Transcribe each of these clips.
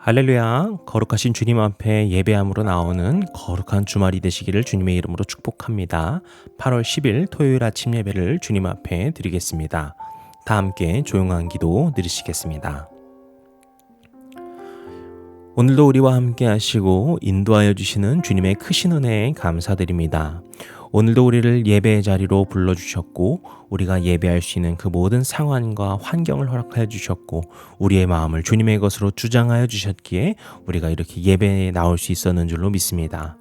할렐루야, 거룩하신 주님 앞에 예배함으로 나오는 거룩한 주말이 되시기를 주님의 이름으로 축복합니다. 8월 10일 토요일 아침 예배를 주님 앞에 드리겠습니다. 다 함께 조용한 기도 드리시겠습니다. 오늘도 우리와 함께 하시고 인도하여 주시는 주님의 크신 은혜에 감사드립니다. 오늘도 우리를 예배의 자리로 불러주셨고 우리가 예배할 수 있는 그 모든 상황과 환경을 허락하여 주셨고 우리의 마음을 주님의 것으로 주장하여 주셨기에 우리가 이렇게 예배에 나올 수 있었는 줄로 믿습니다.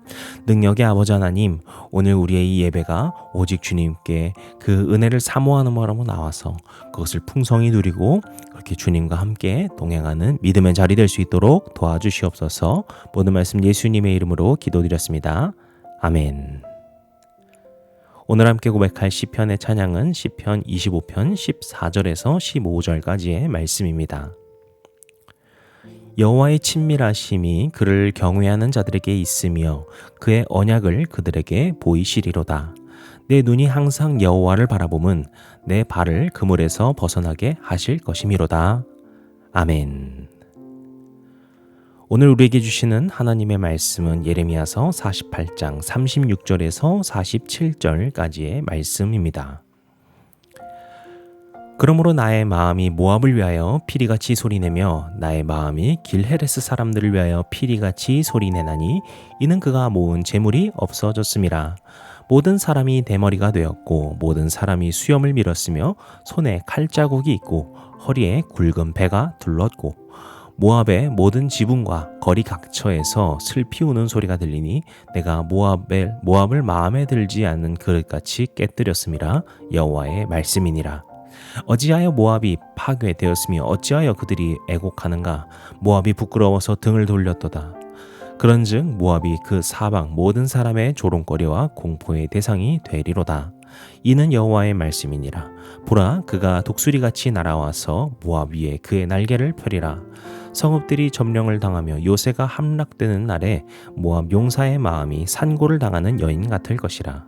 능력의 아버지 하나님, 오늘 우리의 이 예배가 오직 주님께 그 은혜를 사모하는 마음으로 나와서 그것을 풍성히 누리고 그렇게 주님과 함께 동행하는 믿음의 자리 될 수 있도록 도와주시옵소서. 모든 말씀 예수님의 이름으로 기도드렸습니다. 아멘. 오늘 함께 고백할 시편의 찬양은 시편 25편 14절에서 15절까지의 말씀입니다. 여호와의 친밀하심이 그를 경외하는 자들에게 있으며 그의 언약을 그들에게 보이시리로다. 내 눈이 항상 여호와를 바라봄은 내 발을 그물에서 벗어나게 하실 것이미로다. 아멘. 오늘 우리에게 주시는 하나님의 말씀은 예레미야서 48장 36절에서 47절까지의 말씀입니다. 그러므로 나의 마음이 모압을 위하여 피리같이 소리내며 나의 마음이 길헤레스 사람들을 위하여 피리같이 소리내나니 이는 그가 모은 재물이 없어졌음이라. 모든 사람이 대머리가 되었고 모든 사람이 수염을 밀었으며 손에 칼자국이 있고 허리에 굵은 배가 둘렀고 모압의 모든 지붕과 거리 각처에서 슬피 우는 소리가 들리니 내가 모압을 마음에 들지 않는 그릇같이 깨뜨렸음이라. 여호와의 말씀이니라. 어찌하여 모압이 파괴되었으며 어찌하여 그들이 애곡하는가. 모압이 부끄러워서 등을 돌렸도다. 그런즉 모압이 그 사방 모든 사람의 조롱거리와 공포의 대상이 되리로다. 이는 여호와의 말씀이니라. 보라, 그가 독수리같이 날아와서 모압 위에 그의 날개를 펴리라. 성읍들이 점령을 당하며 요새가 함락되는 날에 모압 용사의 마음이 산고를 당하는 여인 같을 것이라.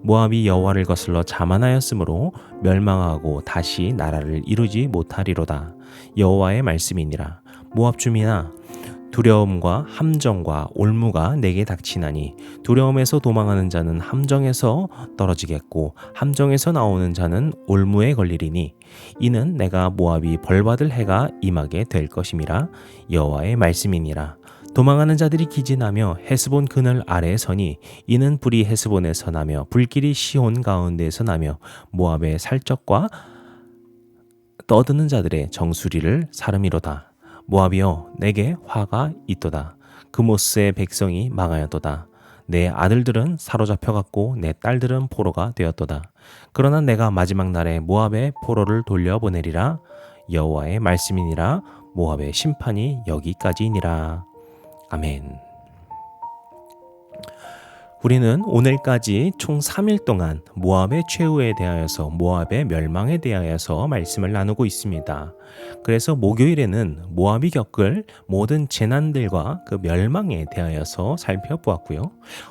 모압이 여호와를 거슬러 자만하였으므로 멸망하고 다시 나라를 이루지 못하리로다. 여호와의 말씀이니라. 모압 주민아, 두려움과 함정과 올무가 내게 닥치나니 두려움에서 도망하는 자는 함정에서 떨어지겠고 함정에서 나오는 자는 올무에 걸리리니 이는 내가 모압이 벌받을 해가 임하게 될 것임이라. 여호와의 말씀이니라. 도망하는 자들이 기진하며 헤스본 그늘 아래에 서니 이는 불이 헤스본에서 나며 불길이 시온 가운데에서 나며 모압의 살적과 떠드는 자들의 정수리를 사름이로다. 모압이여, 내게 화가 있도다. 그모스의 백성이 망하였도다. 내 아들들은 사로잡혀갔고 내 딸들은 포로가 되었도다. 그러나 내가 마지막 날에 모압의 포로를 돌려보내리라. 여호와의 말씀이니라. 모압의 심판이 여기까지이니라. 아멘. 우리는 오늘까지 총 3일 동안 모압의 최후에 대하여서 모압의 멸망에 대하여서 말씀을 나누고 있습니다. 그래서 목요일에는 모압이 겪을 모든 재난들과 그 멸망에 대하여서 살펴보았고요.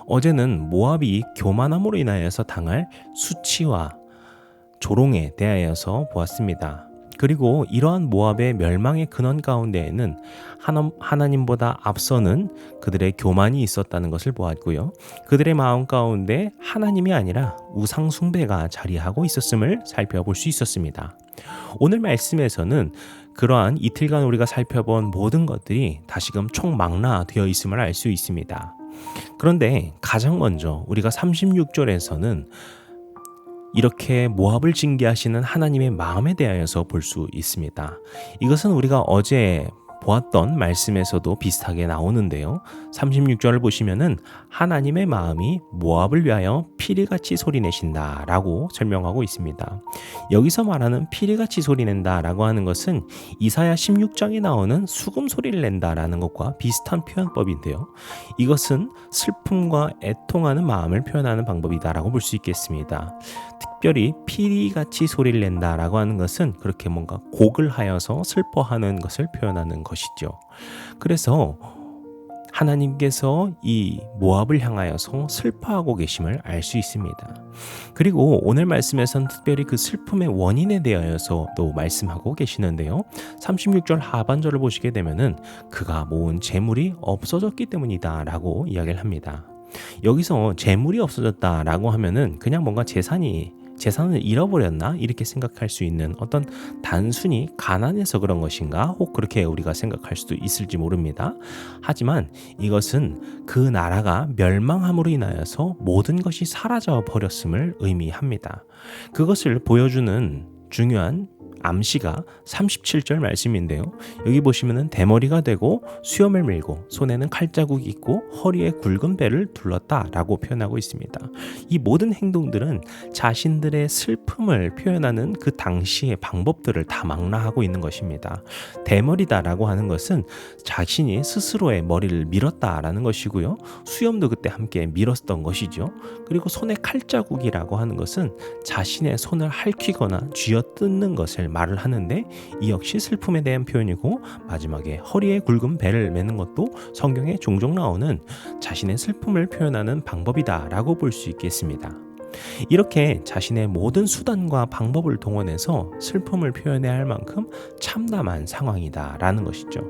어제는 모압이 교만함으로 인하여서 당할 수치와 조롱에 대하여서 보았습니다. 그리고 이러한 모압의 멸망의 근원 가운데에는 하나님보다 앞서는 그들의 교만이 있었다는 것을 보았고요. 그들의 마음 가운데 하나님이 아니라 우상 숭배가 자리하고 있었음을 살펴볼 수 있었습니다. 오늘 말씀에서는 그러한 이틀간 우리가 살펴본 모든 것들이 다시금 총망라되어 있음을 알 수 있습니다. 그런데 가장 먼저 우리가 36절에서는 이렇게 모압을 징계하시는 하나님의 마음에 대하여서 볼 수 있습니다. 이것은 우리가 어제 보았던 말씀에서도 비슷하게 나오는데요. 36절을 보시면은 하나님의 마음이 모압을 위하여 피리같이 소리내신다 라고 설명하고 있습니다. 여기서 말하는 피리같이 소리낸다 라고 하는 것은 이사야 16장에 나오는 수금 소리를 낸다 라는 것과 비슷한 표현법인데요. 이것은 슬픔과 애통하는 마음을 표현하는 방법이다 라고 볼 수 있겠습니다. 특별히 피리같이 소리를 낸다 라고 하는 것은 그렇게 뭔가 곡을 하여서 슬퍼하는 것을 표현하는 것이죠. 그래서 하나님께서 이 모압을 향하여서 슬퍼하고 계심을 알 수 있습니다. 그리고 오늘 말씀에서는 특별히 그 슬픔의 원인에 대하여서도 말씀하고 계시는데요. 36절 하반절을 보시게 되면은 그가 모은 재물이 없어졌기 때문이다 라고 이야기를 합니다. 여기서 재물이 없어졌다라고 하면은 그냥 뭔가 재산을 잃어버렸나 이렇게 생각할 수 있는 어떤 단순히 가난해서 그런 것인가 혹 그렇게 우리가 생각할 수도 있을지 모릅니다. 하지만 이것은 그 나라가 멸망함으로 인하여서 모든 것이 사라져 버렸음을 의미합니다. 그것을 보여주는 중요한 암시가 37절 말씀인데요. 여기 보시면은 대머리가 되고 수염을 밀고 손에는 칼자국이 있고 허리에 굵은 배를 둘렀다라고 표현하고 있습니다. 이 모든 행동들은 자신들의 슬픔을 표현하는 그 당시의 방법들을 다 망라하고 있는 것입니다. 대머리다라고 하는 것은 자신이 스스로의 머리를 밀었다라는 것이고요. 수염도 그때 함께 밀었던 것이죠. 그리고 손에 칼자국이라고 하는 것은 자신의 손을 핥히거나 쥐어뜯는 것을 말을 하는데 이 역시 슬픔에 대한 표현이고 마지막에 허리에 굵은 배를 매는 것도 성경에 종종 나오는 자신의 슬픔을 표현하는 방법이다라고 볼 수 있겠습니다. 이렇게 자신의 모든 수단과 방법을 동원해서 슬픔을 표현해야 할 만큼 참담한 상황이다라는 것이죠.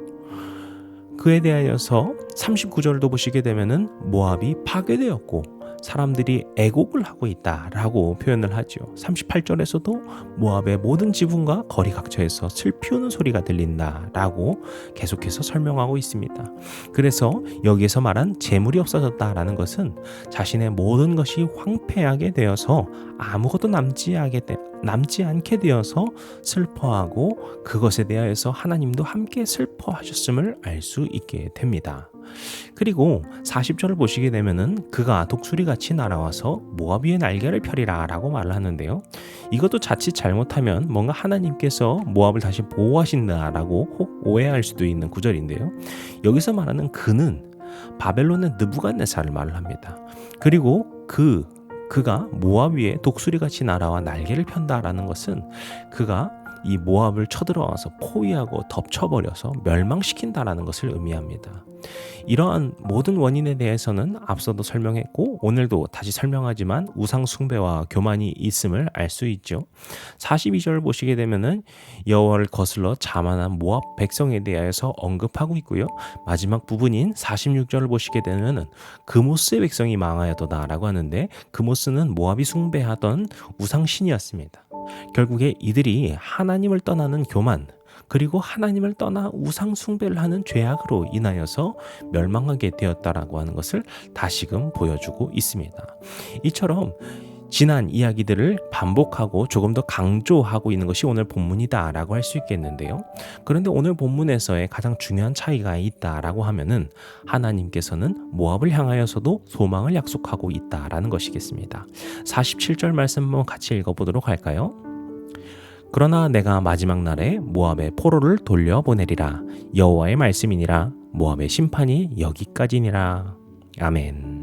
그에 대하여서 39절도 보시게 되면은 모압이 파괴되었고 사람들이 애곡을 하고 있다라고 표현을 하죠. 38절에서도 모압의 모든 지붕과 거리 각처에서 슬피 우는 소리가 들린다라고 계속해서 설명하고 있습니다. 그래서 여기에서 말한 재물이 없어졌다라는 것은 자신의 모든 것이 황폐하게 되어서 아무것도 남지 않게 되어서 슬퍼하고 그것에 대하여서 하나님도 함께 슬퍼하셨음을 알 수 있게 됩니다. 그리고 40절을 보시게 되면은 그가 독수리같이 날아와서 모압 위에 날개를 펴리라 라고 말을 하는데요. 이것도 자칫 잘못하면 뭔가 하나님께서 모압을 다시 보호하신다라고 혹 오해할 수도 있는 구절인데요. 여기서 말하는 그는 바벨론의 느부갓네살을 말을 합니다. 그리고 그가 모압 위에 독수리같이 날아와 날개를 편다라는 것은 그가 이 모압을 쳐들어와서 포위하고 덮쳐버려서 멸망시킨다라는 것을 의미합니다. 이러한 모든 원인에 대해서는 앞서도 설명했고 오늘도 다시 설명하지만 우상 숭배와 교만이 있음을 알 수 있죠. 42절 보시게 되면은 여호와를 거슬러 자만한 모압 백성에 대하여서 언급하고 있고요. 마지막 부분인 46절을 보시게 되면은 그모스의 백성이 망하였도다라고 하는데 그모스는 모압이 숭배하던 우상신이었습니다. 결국에 이들이 하나님을 떠나는 교만 그리고 하나님을 떠나 우상 숭배를 하는 죄악으로 인하여서 멸망하게 되었다라고 하는 것을 다시금 보여주고 있습니다. 이처럼 지난 이야기들을 반복하고 조금 더 강조하고 있는 것이 오늘 본문이다라고 할 수 있겠는데요. 그런데 오늘 본문에서의 가장 중요한 차이가 있다라고 하면은 하나님께서는 모압을 향하여서도 소망을 약속하고 있다라는 것이겠습니다. 47절 말씀 한번 같이 읽어보도록 할까요? 그러나 내가 마지막 날에 모압의 포로를 돌려보내리라. 여호와의 말씀이니라. 모압의 심판이 여기까지니라. 아멘.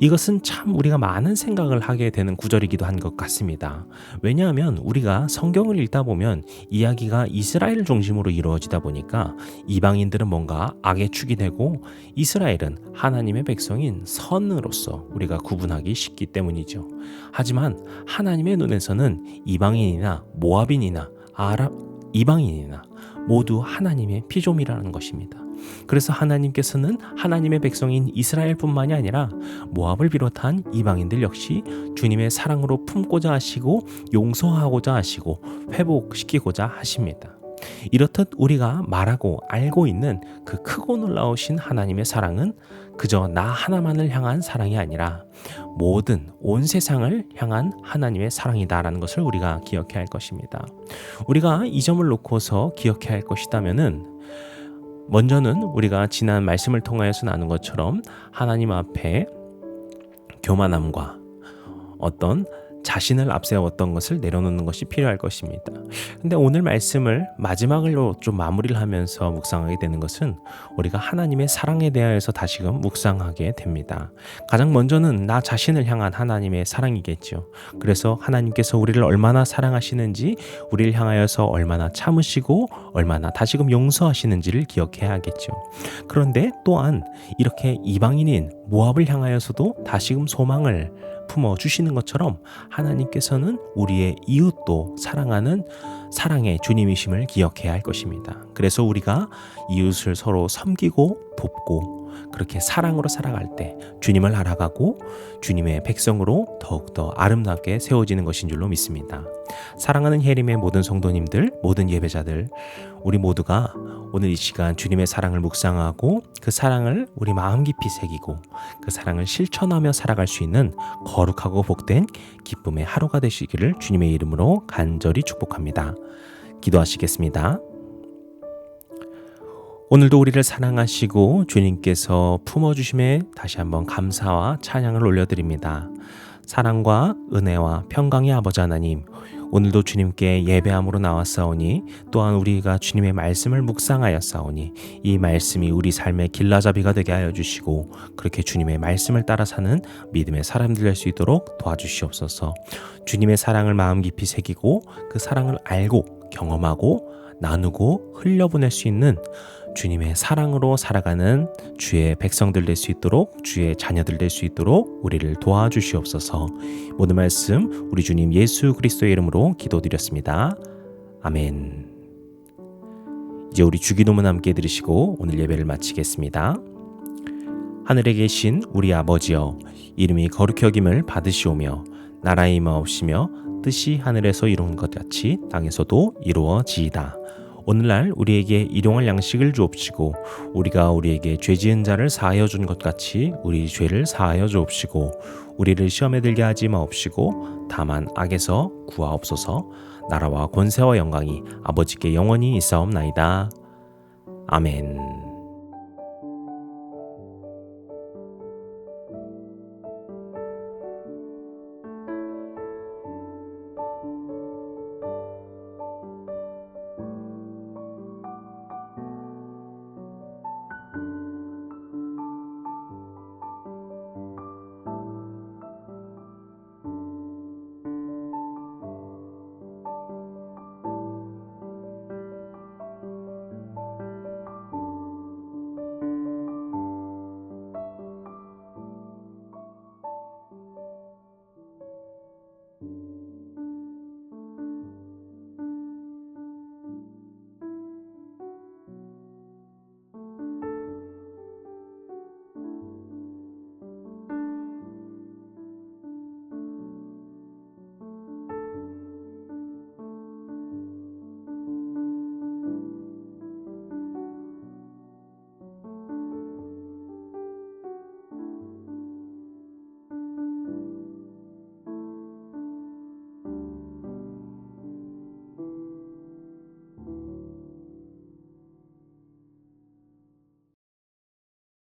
이것은 참 우리가 많은 생각을 하게 되는 구절이기도 한 것 같습니다. 왜냐하면 우리가 성경을 읽다 보면 이야기가 이스라엘 중심으로 이루어지다 보니까 이방인들은 뭔가 악의 축이 되고 이스라엘은 하나님의 백성인 선으로서 우리가 구분하기 쉽기 때문이죠. 하지만 하나님의 눈에서는 이방인이나 모압인이나 이방인이나 모두 하나님의 피조물이라는 것입니다. 그래서 하나님께서는 하나님의 백성인 이스라엘뿐만이 아니라 모압을 비롯한 이방인들 역시 주님의 사랑으로 품고자 하시고 용서하고자 하시고 회복시키고자 하십니다. 이렇듯 우리가 말하고 알고 있는 그 크고 놀라우신 하나님의 사랑은 그저 나 하나만을 향한 사랑이 아니라 모든 온 세상을 향한 하나님의 사랑이다라는 것을 우리가 기억해야 할 것입니다. 우리가 이 점을 놓고서 기억해야 할 것이라면은 먼저는 우리가 지난 말씀을 통하여서 나눈 것처럼 하나님 앞에 교만함과 어떤 자신을 앞세웠던 것을 내려놓는 것이 필요할 것입니다. 근데 오늘 말씀을 마지막으로 좀 마무리를 하면서 묵상하게 되는 것은 우리가 하나님의 사랑에 대하여서 다시금 묵상하게 됩니다. 가장 먼저는 나 자신을 향한 하나님의 사랑이겠죠. 그래서 하나님께서 우리를 얼마나 사랑하시는지, 우리를 향하여서 얼마나 참으시고 얼마나 다시금 용서하시는지를 기억해야겠죠. 그런데 또한 이렇게 이방인인 모압을 향하여서도 다시금 소망을 품어주시는 것처럼 하나님께서는 우리의 이웃도 사랑하는 사랑의 주님이심을 기억해야 할 것입니다. 그래서 우리가 이웃을 서로 섬기고 돕고 그렇게 사랑으로 살아갈 때 주님을 알아가고 주님의 백성으로 더욱더 아름답게 세워지는 것인 줄로 믿습니다. 사랑하는 예림의 모든 성도님들, 모든 예배자들, 우리 모두가 오늘 이 시간 주님의 사랑을 묵상하고 그 사랑을 우리 마음 깊이 새기고 그 사랑을 실천하며 살아갈 수 있는 거룩하고 복된 기쁨의 하루가 되시기를 주님의 이름으로 간절히 축복합니다. 기도하시겠습니다. 오늘도 우리를 사랑하시고 주님께서 품어주심에 다시 한번 감사와 찬양을 올려드립니다. 사랑과 은혜와 평강의 아버지 하나님, 오늘도 주님께 예배함으로 나왔사오니 또한 우리가 주님의 말씀을 묵상하였사오니 이 말씀이 우리 삶의 길라잡이가 되게 하여 주시고 그렇게 주님의 말씀을 따라 사는 믿음의 사람들 될 수 있도록 도와주시옵소서. 주님의 사랑을 마음 깊이 새기고 그 사랑을 알고 경험하고 나누고 흘려보낼 수 있는 주님의 사랑으로 살아가는 주의 백성들 될 수 있도록, 주의 자녀들 될 수 있도록 우리를 도와주시옵소서. 모든 말씀 우리 주님 예수 그리스도의 이름으로 기도드렸습니다. 아멘. 이제 우리 주기도문 함께 들으시고 오늘 예배를 마치겠습니다. 하늘에 계신 우리 아버지여, 이름이 거룩히 여김을 받으시오며 나라의 임하옵시며 뜻이 하늘에서 이룬 것 같이 땅에서도 이루어지이다. 오늘날 우리에게 일용할 양식을 주옵시고 우리가 우리에게 죄 지은 자를 사하여 준 것 같이 우리 죄를 사하여 주옵시고 우리를 시험에 들게 하지 마옵시고 다만 악에서 구하옵소서. 나라와 권세와 영광이 아버지께 영원히 있사옵나이다. 아멘.